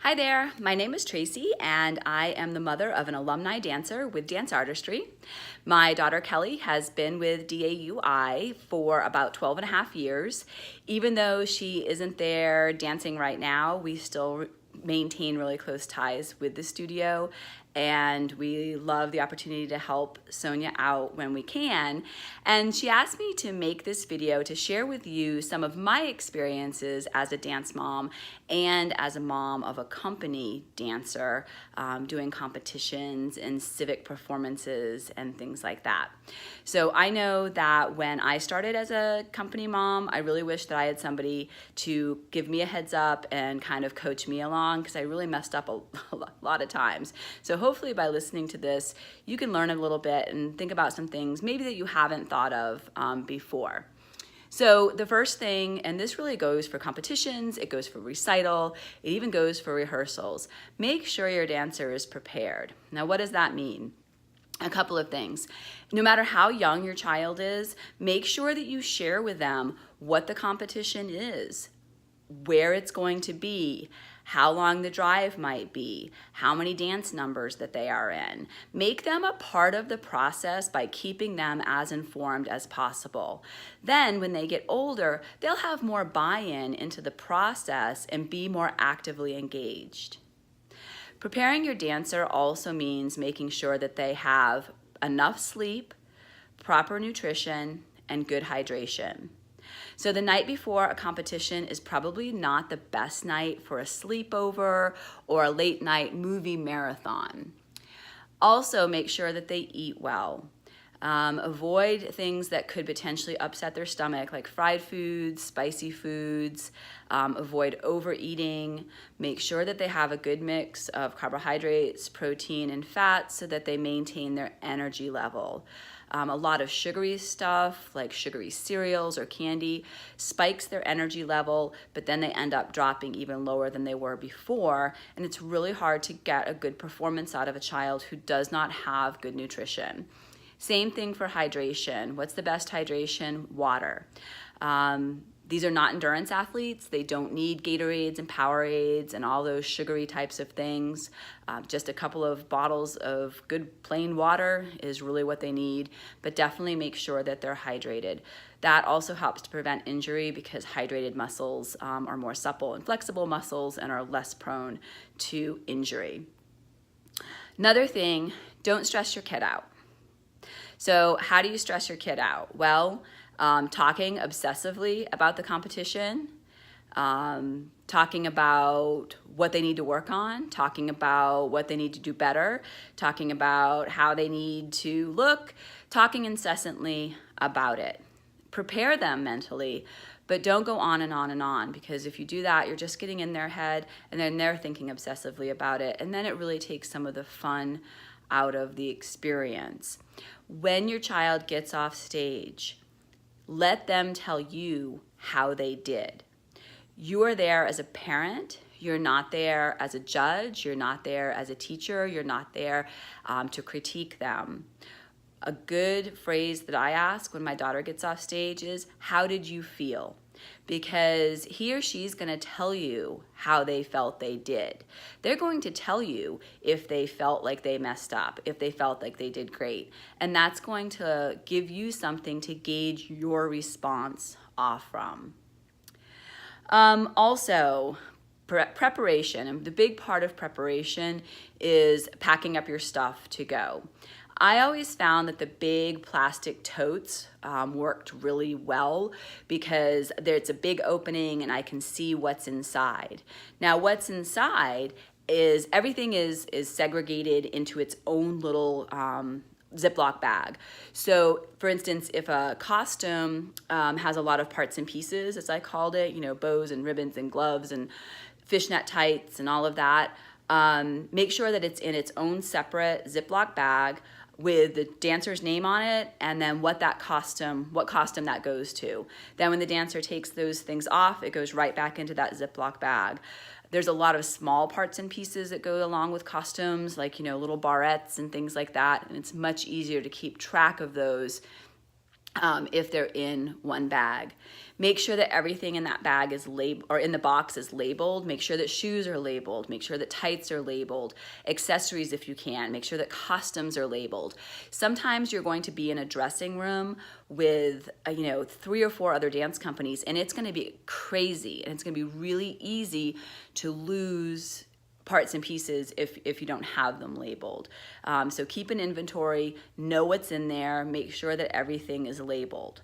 Hi there, my name is Tracy and I am the mother of an alumni dancer with Dance Artistry. My daughter Kelly has been with DAUI for about 12 and a half years. Even though she isn't there dancing right now, we still maintain really close ties with the studio, and we love the opportunity to help Sonia out when we can. And she asked me to make this video to share with you some of my experiences as a dance mom and as a mom of a company dancer, doing competitions and civic performances and things like that. So I know that when I started as a company mom, I really wish that I had somebody to give me a heads up and kind of coach me along, because I really messed up a lot of times. So hopefully by listening to this, you can learn a little bit and think about some things maybe that you haven't thought of before. So the first thing, and this really goes for competitions, it goes for recital, it even goes for rehearsals, make sure your dancer is prepared. Now, what does that mean? A couple of things. No matter how young your child is, make sure that you share with them what the competition is, where it's going to be, how long the drive might be, how many dance numbers that they are in. Make them a part of the process by keeping them as informed as possible. Then when they get older, they'll have more buy-in into the process and be more actively engaged. Preparing your dancer also means making sure that they have enough sleep, proper nutrition, and good hydration. So the night before a competition is probably not the best night for a sleepover or a late night movie marathon. Also, make sure that they eat well. Avoid things that could potentially upset their stomach, like fried foods, spicy foods. Avoid overeating. Make sure that they have a good mix of carbohydrates, protein, and fats so that they maintain their energy level. A lot of sugary stuff, like sugary cereals or candy, spikes their energy level, but then they end up dropping even lower than they were before, and it's really hard to get a good performance out of a child who does not have good nutrition. Same thing for hydration. What's the best hydration? Water. These are not endurance athletes. They don't need Gatorades and Powerades and all those sugary types of things. Just a couple of bottles of good plain water is really what they need, but definitely make sure that they're hydrated. That also helps to prevent injury because hydrated muscles are more supple and flexible muscles and are less prone to injury. Another thing, don't stress your kid out. So how do you stress your kid out? Well, talking obsessively about the competition, talking about what they need to work on, talking about what they need to do better, talking about how they need to look, talking incessantly about it. Prepare them mentally, but don't go on and on and on, because if you do that, you're just getting in their head and then they're thinking obsessively about it, and then it really takes some of the fun out of the experience. When your child gets off stage, let them tell you how they did. You are there as a parent. You're not there as a judge. You're not there as a teacher. You're not there to critique them. A good phrase that I ask when my daughter gets off stage is, how did you feel? Because he or she's going to tell you how they felt they did. They're going to tell you if they felt like they messed up, if they felt like they did great. And that's going to give you something to gauge your response off from. Also, preparation. And the big part of preparation is packing up your stuff to go. I always found that the big plastic totes worked really well because there's a big opening and I can see what's inside. Now, what's inside is everything is segregated into its own little Ziploc bag. So for instance, if a costume has a lot of parts and pieces, as I called it, you know, bows and ribbons and gloves and fishnet tights and all of that, make sure that it's in its own separate Ziploc bag with the dancer's name on it, and then what costume that goes to. Then when the dancer takes those things off, it goes right back into that Ziploc bag. There's a lot of small parts and pieces that go along with costumes, like, you know, little barrettes and things like that, and it's much easier to keep track of those if they're in one bag. Make sure that everything in that bag is labeled, or in the box is labeled. Make sure that shoes are labeled. Make sure that tights are labeled. Accessories if you can. Make sure that costumes are labeled. Sometimes you're going to be in a dressing room with 3 or 4 other dance companies, and it's going to be crazy, and it's going to be really easy to lose parts and pieces if you don't have them labeled. So keep an inventory, know what's in there, make sure that everything is labeled.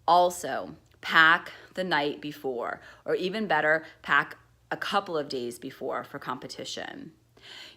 Also, pack the night before, or even better, pack a couple of days before for competition.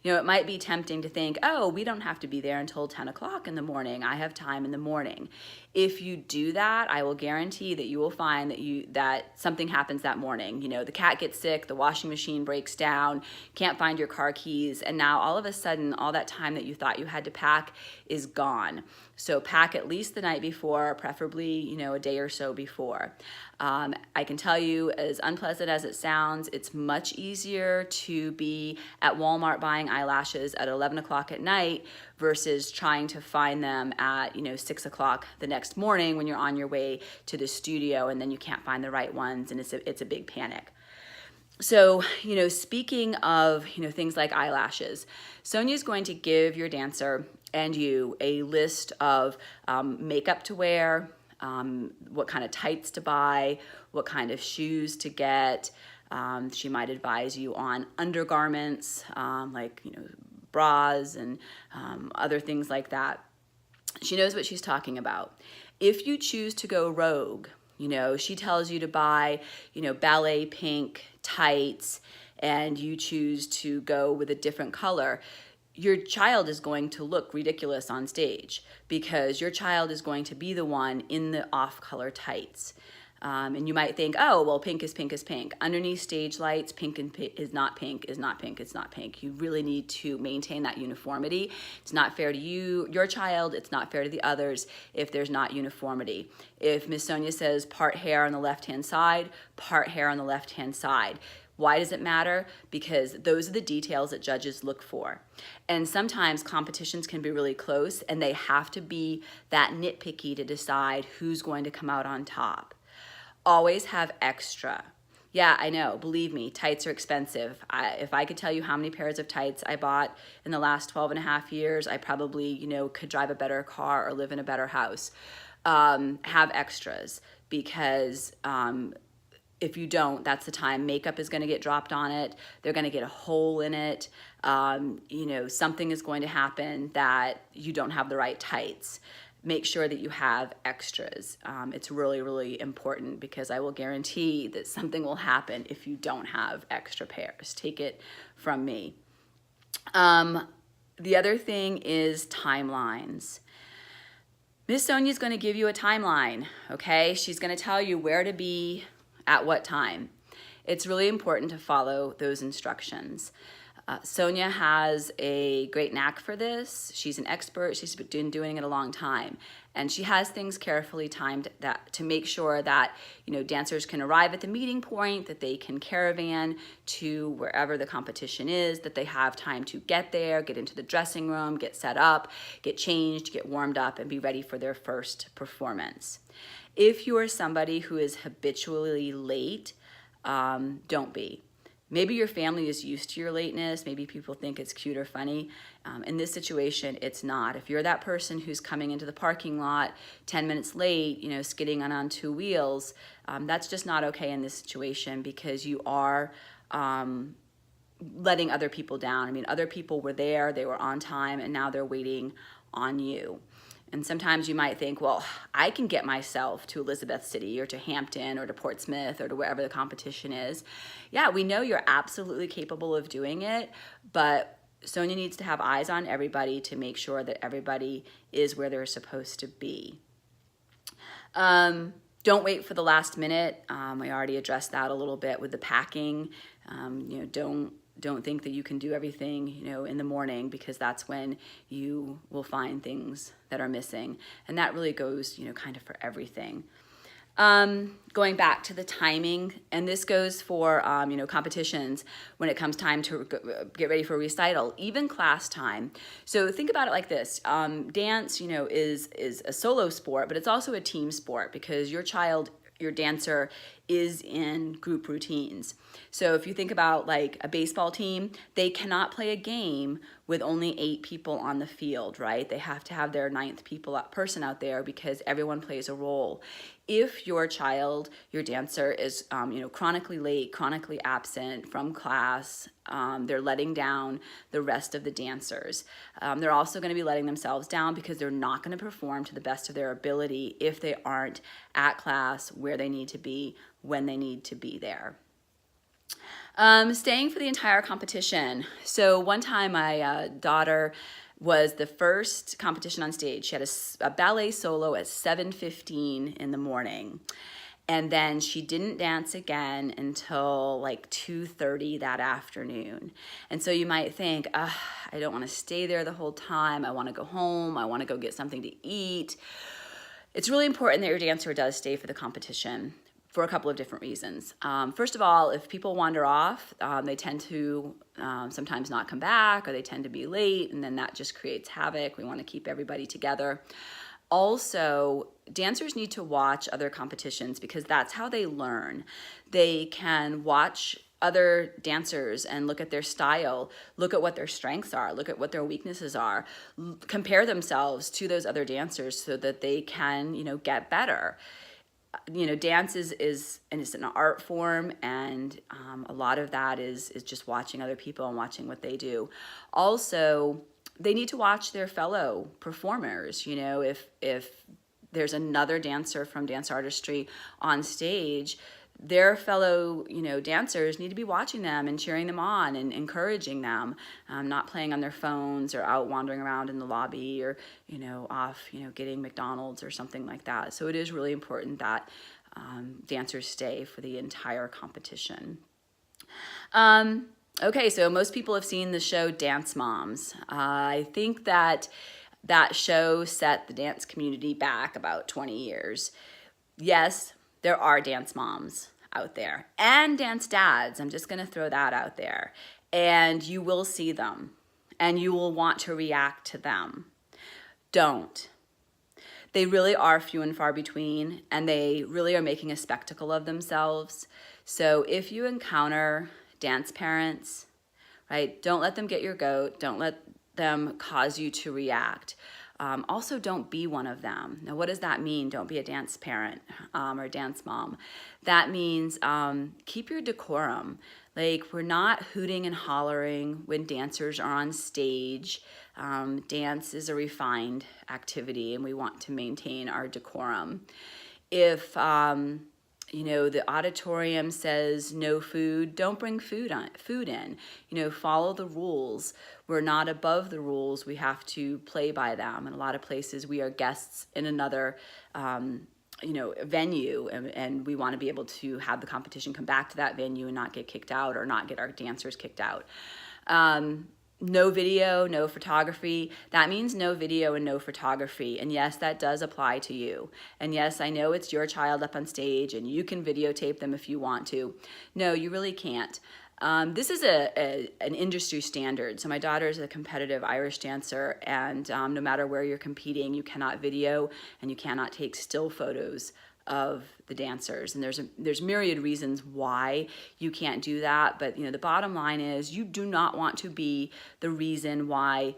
It might be tempting to think, oh, we don't have to be there until 10 o'clock in the morning. I have time in the morning. If you do that, I will guarantee that you will find that something happens that morning. The cat gets sick, the washing machine breaks down, can't find your car keys, and now all of a sudden, all that time that you thought you had to pack is gone. So pack at least the night before, preferably, a day or so before. I can tell you, as unpleasant as it sounds, it's much easier to be at Walmart buying eyelashes at 11 o'clock at night versus trying to find them at 6 o'clock the next morning when you're on your way to the studio, and then you can't find the right ones, and it's a big panic. So, speaking of, things like eyelashes, Sonia's going to give your dancer and you a list of makeup to wear, what kind of tights to buy, what kind of shoes to get. She might advise you on undergarments, like, bras and other things like that. She knows what she's talking about. If you choose to go rogue, she tells you to buy, ballet pink tights, and you choose to go with a different color, your child is going to look ridiculous on stage because your child is going to be the one in the off-color tights. And you might think, oh, well, pink is pink is pink. Underneath stage lights, pink is not pink, is not pink, it's not pink. You really need to maintain that uniformity. It's not fair to your child, it's not fair to the others if there's not uniformity. If Miss Sonia says part hair on the left-hand side, part hair on the left-hand side. Why does it matter? Because those are the details that judges look for. And sometimes competitions can be really close, and they have to be that nitpicky to decide who's going to come out on top. Always have extra. Yeah, I know, believe me, tights are expensive. If I could tell you how many pairs of tights I bought in the last 12 and a half years, I probably, could drive a better car or live in a better house. Have extras, because if you don't, that's the time makeup is going to get dropped on it. They're going to get a hole in it. Something is going to happen that you don't have the right tights. Make sure that you have extras. It's really, really important, because I will guarantee that something will happen if you don't have extra pairs. Take it from me. The other thing is timelines. Miss Sonia's going to give you a timeline, okay? She's going to tell you where to be at what time. It's really important to follow those instructions. Sonia has a great knack for this. She's an expert. She's been doing it a long time. And she has things carefully timed to make sure that, dancers can arrive at the meeting point, that they can caravan to wherever the competition is, that they have time to get there, get into the dressing room, get set up, get changed, get warmed up, and be ready for their first performance. If you are somebody who is habitually late, don't be. Maybe your family is used to your lateness. Maybe people think it's cute or funny. In this situation, it's not. If you're that person who's coming into the parking lot 10 minutes late, skidding on 2 wheels, that's just not okay in this situation, because you are letting other people down. I mean, other people were there, they were on time, and now they're waiting on you. And sometimes you might think, well, I can get myself to Elizabeth City or to Hampton or to Portsmouth or to wherever the competition is. Yeah, we know you're absolutely capable of doing it, but Sonia needs to have eyes on everybody to make sure that everybody is where they're supposed to be. Don't wait for the last minute. I already addressed that a little bit with the packing. Don't think that you can do everything, in the morning, because that's when you will find things that are missing. And that really goes, kind of for everything. Going back to the timing, and this goes for competitions when it comes time to get ready for recital, even class time. So think about it like this: dance, is a solo sport, but it's also a team sport because your dancer is in group routines. So if you think about like a baseball team, they cannot play a game with only 8 people on the field, right? They have to have their 9th person out there because everyone plays a role. If your child, your dancer is, chronically late, chronically absent from class, they're letting down the rest of the dancers. They're also going to be letting themselves down because they're not going to perform to the best of their ability if they aren't at class where they need to be when they need to be there. Staying for the entire competition. So one time my daughter was the first competition on stage. She had a ballet solo at 7:15 in the morning. And then she didn't dance again until like 2:30 that afternoon. And so you might think, I don't want to stay there the whole time. I want to go home. I want to go get something to eat. It's really important that your dancer does stay for the competition for a couple of different reasons. First of all, if people wander off, they tend to sometimes not come back, or they tend to be late, and then that just creates havoc. We want to keep everybody together. Also, dancers need to watch other competitions because that's how they learn. They can watch other dancers and look at their style, look at what their strengths are, look at what their weaknesses are, compare themselves to those other dancers so that they can, get better. Dance is an art form, and a lot of that is just watching other people and watching what they do. Also, they need to watch their fellow performers. If there's another dancer from dance artistry on stage, their fellow, dancers need to be watching them and cheering them on and encouraging them, not playing on their phones or out wandering around in the lobby or, off, getting McDonald's or something like that. So it is really important that dancers stay for the entire competition. Okay, so most people have seen the show Dance Moms. I think that show set the dance community back about 20 years. Yes, there are dance moms out there and dance dads. I'm just going to throw that out there. And you will see them and you will want to react to them. Don't. They really are few and far between, and they really are making a spectacle of themselves. So if you encounter dance parents, right, don't let them get your goat. Don't let them cause you to react. Also, don't be one of them. Now, what does that mean? Don't be a dance parent or dance mom. That means keep your decorum. Like, we're not hooting and hollering when dancers are on stage. Dance is a refined activity, and we want to maintain our decorum. If the auditorium says no food, don't bring food in. Follow the rules. We're not above the rules. We have to play by them. In a lot of places, we are guests in another venue, and we want to be able to have the competition come back to that venue and not get kicked out or not get our dancers kicked out. No video, no photography. That means no video and no photography. And yes, that does apply to you. And yes, I know it's your child up on stage and you can videotape them if you want to. No, you really can't. This is an industry standard. So my daughter is a competitive Irish dancer, and no matter where you're competing, you cannot video and you cannot take still photos of the dancers. And there's myriad reasons why you can't do that. But the bottom line is you do not want to be the reason why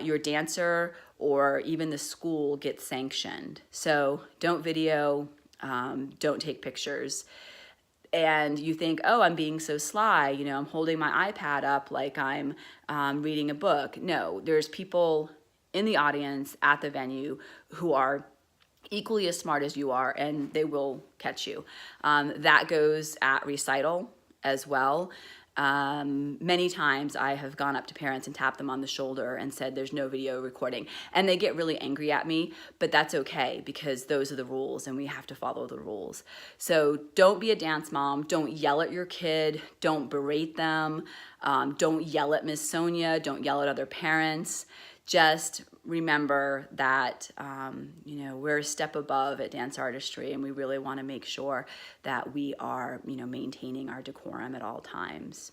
your dancer or even the school gets sanctioned. So don't video, don't take pictures. And you think, oh, I'm being so sly, I'm holding my iPad up like I'm reading a book. No, there's people in the audience at the venue who are equally as smart as you are, and they will catch you. That goes at recital as well. Many times I have gone up to parents and tapped them on the shoulder and said, there's no video recording. And they get really angry at me, but that's okay because those are the rules and we have to follow the rules. So don't be a dance mom. Don't yell at your kid. Don't berate them. Don't yell at Miss Sonia. Don't yell at other parents. just remember that, we're a step above at Dance Artistry, and we really want to make sure that we are, maintaining our decorum at all times.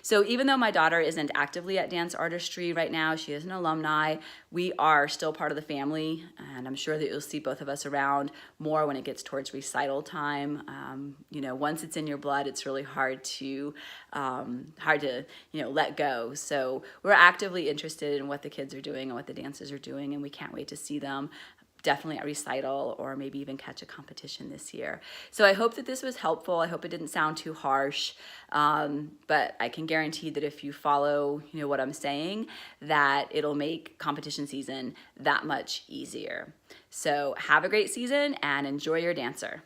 So even though my daughter isn't actively at Dance Artistry right now, she is an alumni, we are still part of the family, and I'm sure that you'll see both of us around more when it gets towards recital time. Once it's in your blood, it's really hard to let go. So we're actively interested in what the kids are doing and what the dancers are doing, and we can't wait to see them definitely at recital or maybe even catch a competition this year. So I hope that this was helpful. I hope it didn't sound too harsh, but I can guarantee that if you follow what I'm saying, that it'll make competition season that much easier. So have a great season and enjoy your dancer.